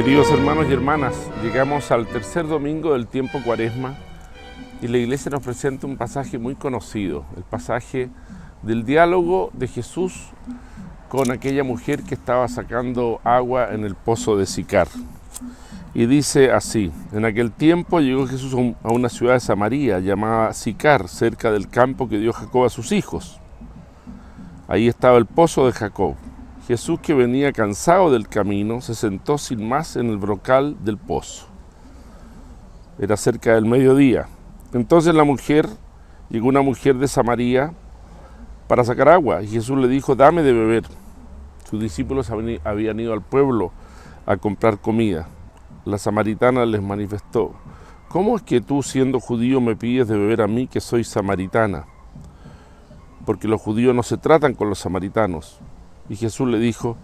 Queridos hermanos y hermanas, llegamos al tercer domingo del tiempo Cuaresma y la Iglesia nos presenta un pasaje muy conocido, el pasaje del diálogo de Jesús con aquella mujer que estaba sacando agua en el pozo de Sicar. Y dice así: en aquel tiempo llegó Jesús a una ciudad de Samaria llamada Sicar, cerca del campo que dio Jacob a sus hijos. Ahí estaba el pozo de Jacob. Jesús, que venía cansado del camino, se sentó sin más en el brocal del pozo. Era cerca del mediodía. Entonces llegó una mujer de Samaria para sacar agua, y Jesús le dijo: dame de beber. Sus discípulos habían ido al pueblo a comprar comida. La samaritana les manifestó: ¿cómo es que tú, siendo judío, me pides de beber a mí, que soy samaritana? Porque los judíos no se tratan con los samaritanos. Y Jesús le dijo: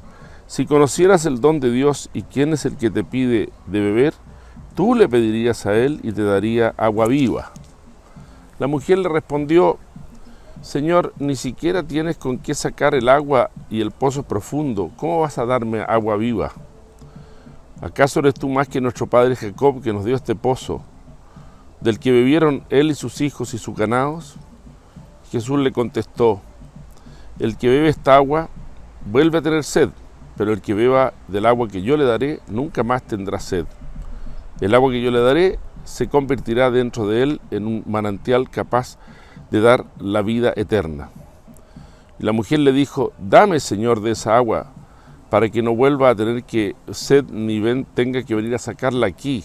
si conocieras el don de Dios y quién es el que te pide de beber, tú le pedirías a él y te daría agua viva. La mujer le respondió: Señor, ni siquiera tienes con qué sacar el agua y el pozo es profundo. ¿Cómo vas a darme agua viva? ¿Acaso eres tú más que nuestro padre Jacob, que nos dio este pozo, del que bebieron él y sus hijos y sus ganados? Jesús le contestó: el que bebe esta agua vuelve a tener sed, pero el que beba del agua que yo le daré nunca más tendrá sed. El agua que yo le daré se convertirá dentro de él en un manantial capaz de dar la vida eterna. Y la mujer le dijo: dame, Señor, de esa agua, para que no vuelva a tener que sed ni tenga que venir a sacarla aquí.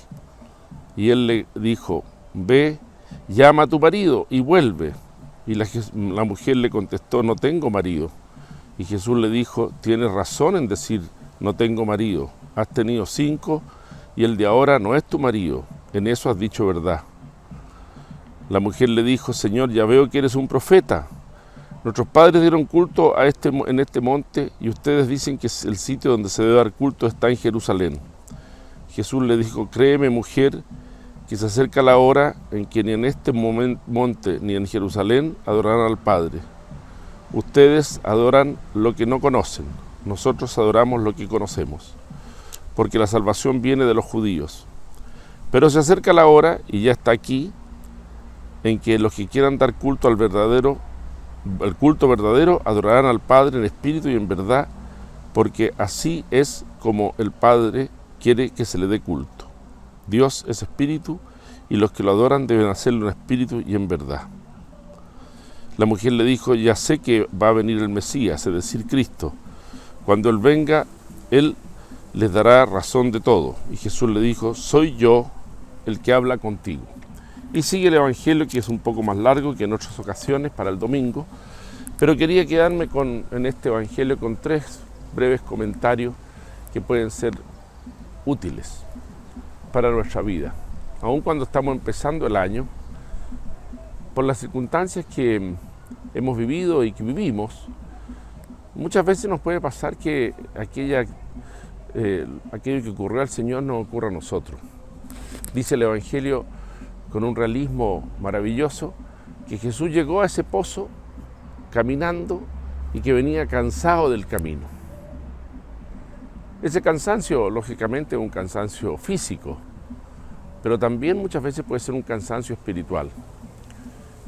Y él le dijo: ve, llama a tu marido y vuelve. Y la mujer le contestó: no tengo marido. Y Jesús le dijo: tienes razón en decir, no tengo marido. Has tenido 5 y el de ahora no es tu marido. En eso has dicho verdad. La mujer le dijo: Señor, ya veo que eres un profeta. Nuestros padres dieron culto en este monte, y ustedes dicen que el sitio donde se debe dar culto está en Jerusalén. Jesús le dijo: créeme, mujer, que se acerca la hora en que ni en este monte ni en Jerusalén adorarán al Padre. Ustedes adoran lo que no conocen, nosotros adoramos lo que conocemos, porque la salvación viene de los judíos. Pero se acerca la hora, y ya está aquí, en que los que quieran dar culto el culto verdadero, adorarán al Padre en espíritu y en verdad, porque así es como el Padre quiere que se le dé culto. Dios es espíritu, y los que lo adoran deben hacerlo en espíritu y en verdad. La mujer le dijo: ya sé que va a venir el Mesías, es decir, Cristo. Cuando Él venga, Él les dará razón de todo. Y Jesús le dijo: soy yo el que habla contigo. Y sigue el Evangelio, que es un poco más largo que en otras ocasiones para el domingo, pero quería quedarme en este Evangelio con 3 breves comentarios que pueden ser útiles para nuestra vida. Aun cuando estamos empezando el año, por las circunstancias que hemos vivido y que vivimos, muchas veces nos puede pasar que aquello que ocurrió al Señor no ocurra a nosotros. Dice el Evangelio con un realismo maravilloso que Jesús llegó a ese pozo caminando y que venía cansado del camino. Ese cansancio, lógicamente, es un cansancio físico, pero también muchas veces puede ser un cansancio espiritual.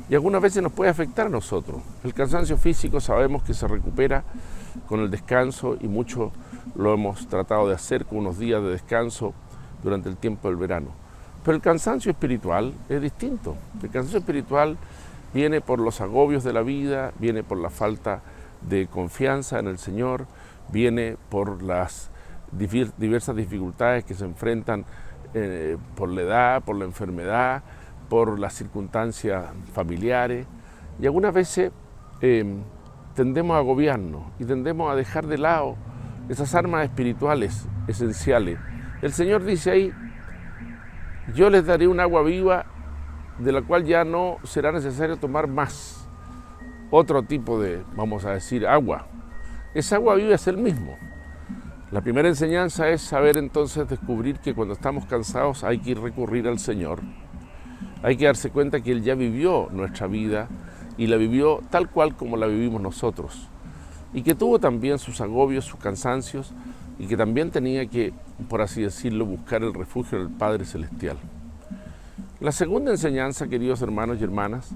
Y algunas veces nos puede afectar a nosotros. El cansancio físico sabemos que se recupera con el descanso, y mucho lo hemos tratado de hacer con unos días de descanso durante el tiempo del verano. Pero el cansancio espiritual es distinto. El cansancio espiritual viene por los agobios de la vida, viene por la falta de confianza en el Señor, viene por las diversas dificultades que se enfrentan por la edad, por la enfermedad, por las circunstancias familiares, y algunas veces tendemos a agobiarnos y tendemos a dejar de lado esas armas espirituales esenciales. El Señor dice ahí: yo les daré un agua viva, de la cual ya no será necesario tomar más otro tipo de, vamos a decir, agua. Esa agua viva es el mismo. La primera enseñanza es saber entonces descubrir que cuando estamos cansados hay que recurrir al Señor. Hay que darse cuenta que Él ya vivió nuestra vida y la vivió tal cual como la vivimos nosotros, y que tuvo también sus agobios, sus cansancios, y que también tenía que, por así decirlo, buscar el refugio del Padre Celestial. La segunda enseñanza, queridos hermanos y hermanas,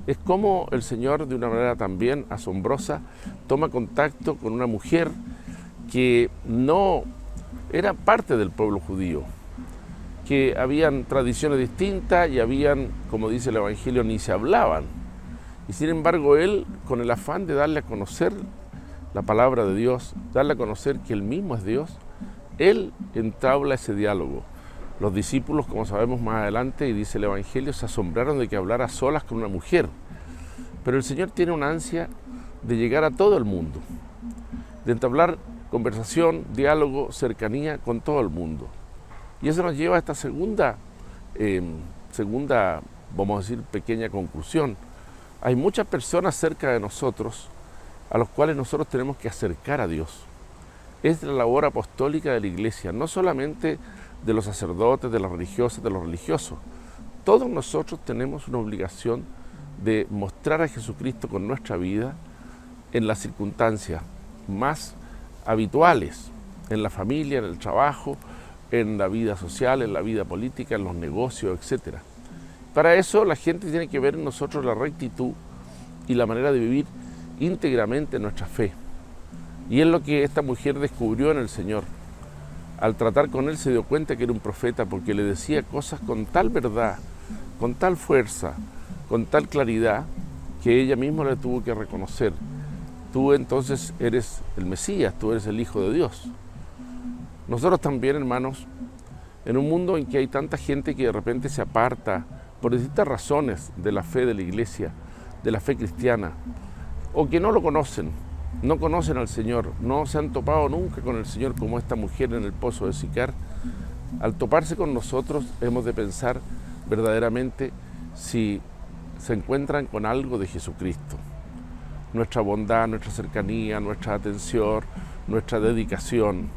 es cómo el Señor, de una manera también asombrosa, toma contacto con una mujer que no era parte del pueblo judío, que habían tradiciones distintas y habían, como dice el Evangelio, ni se hablaban. Y sin embargo, él, con el afán de darle a conocer la palabra de Dios, darle a conocer que él mismo es Dios, él entabla ese diálogo. Los discípulos, como sabemos más adelante, y dice el Evangelio, se asombraron de que hablara a solas con una mujer. Pero el Señor tiene una ansia de llegar a todo el mundo, de entablar conversación, diálogo, cercanía con todo el mundo. Y eso nos lleva a esta segunda, vamos a decir, pequeña conclusión. Hay muchas personas cerca de nosotros a los cuales nosotros tenemos que acercar a Dios. Es la labor apostólica de la Iglesia, no solamente de los sacerdotes, de las religiosas, de los religiosos. Todos nosotros tenemos una obligación de mostrar a Jesucristo con nuestra vida en las circunstancias más habituales, en la familia, en el trabajo, en la vida social, en la vida política, en los negocios, etc. Para eso la gente tiene que ver en nosotros la rectitud y la manera de vivir íntegramente nuestra fe. Y es lo que esta mujer descubrió en el Señor. Al tratar con él se dio cuenta que era un profeta porque le decía cosas con tal verdad, con tal fuerza, con tal claridad, que ella misma le tuvo que reconocer. Tú entonces eres el Mesías, tú eres el Hijo de Dios. Nosotros también, hermanos, en un mundo en que hay tanta gente que de repente se aparta por distintas razones de la fe de la Iglesia, de la fe cristiana, o que no lo conocen, no conocen al Señor, no se han topado nunca con el Señor como esta mujer en el pozo de Sicar. Al toparse con nosotros hemos de pensar verdaderamente si se encuentran con algo de Jesucristo. Nuestra bondad, nuestra cercanía, nuestra atención, nuestra dedicación,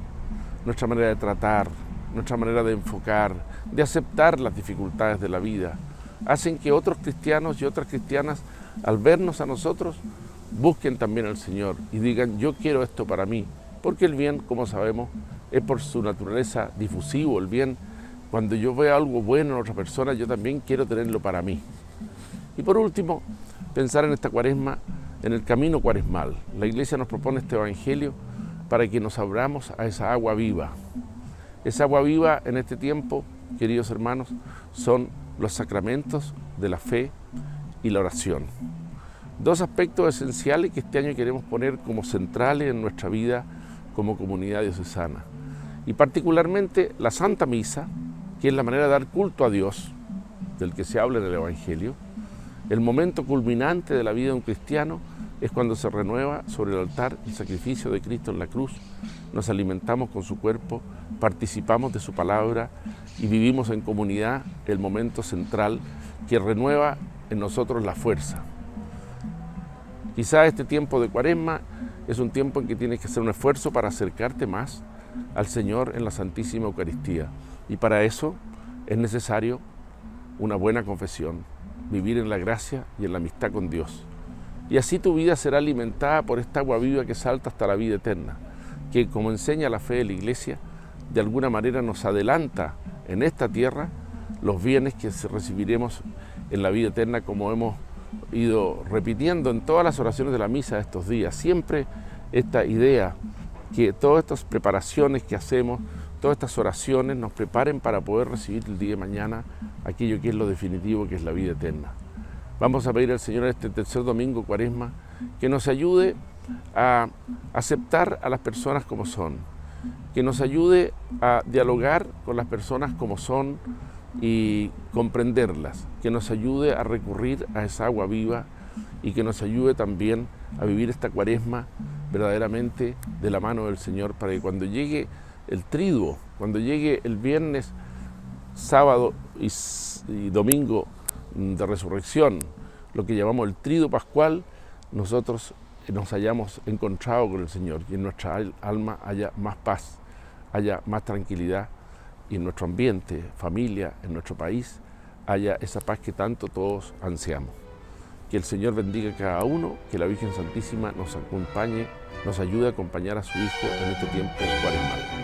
nuestra manera de tratar, nuestra manera de enfocar, de aceptar las dificultades de la vida, hacen que otros cristianos y otras cristianas, al vernos a nosotros, busquen también al Señor y digan, yo quiero esto para mí, porque el bien, como sabemos, es por su naturaleza difusivo. El bien, cuando yo veo algo bueno en otra persona, yo también quiero tenerlo para mí. Y por último, pensar en esta cuaresma, en el camino cuaresmal. La Iglesia nos propone este Evangelio para que nos abramos a esa agua viva. Esa agua viva en este tiempo, queridos hermanos, son los sacramentos de la fe y la oración. Dos aspectos esenciales que este año queremos poner como centrales en nuestra vida como comunidad diocesana. Y particularmente la Santa Misa, que es la manera de dar culto a Dios, del que se habla en el Evangelio. El momento culminante de la vida de un cristiano es cuando se renueva sobre el altar el sacrificio de Cristo en la cruz, nos alimentamos con su cuerpo, participamos de su palabra y vivimos en comunidad el momento central que renueva en nosotros la fuerza. Quizá este tiempo de Cuaresma es un tiempo en que tienes que hacer un esfuerzo para acercarte más al Señor en la Santísima Eucaristía. Y para eso es necesario una buena confesión, vivir en la gracia y en la amistad con Dios. Y así tu vida será alimentada por esta agua viva que salta hasta la vida eterna, que, como enseña la fe de la Iglesia, de alguna manera nos adelanta en esta tierra los bienes que recibiremos en la vida eterna, como hemos ido repitiendo en todas las oraciones de la misa de estos días. Siempre esta idea que todas estas preparaciones que hacemos, todas estas oraciones nos preparen para poder recibir el día de mañana aquello que es lo definitivo, que es la vida eterna. Vamos a pedir al Señor este tercer domingo Cuaresma que nos ayude a aceptar a las personas como son, que nos ayude a dialogar con las personas como son y comprenderlas, que nos ayude a recurrir a esa agua viva y que nos ayude también a vivir esta Cuaresma verdaderamente de la mano del Señor, para que cuando llegue el triduo, cuando llegue el viernes, sábado y domingo de resurrección, lo que llamamos el triduo pascual, nosotros nos hayamos encontrado con el Señor y en nuestra alma haya más paz, haya más tranquilidad y en nuestro ambiente, familia, en nuestro país, haya esa paz que tanto todos ansiamos. Que el Señor bendiga a cada uno, que la Virgen Santísima nos acompañe nos ayude a acompañar a su Hijo en este tiempo cuaresmal.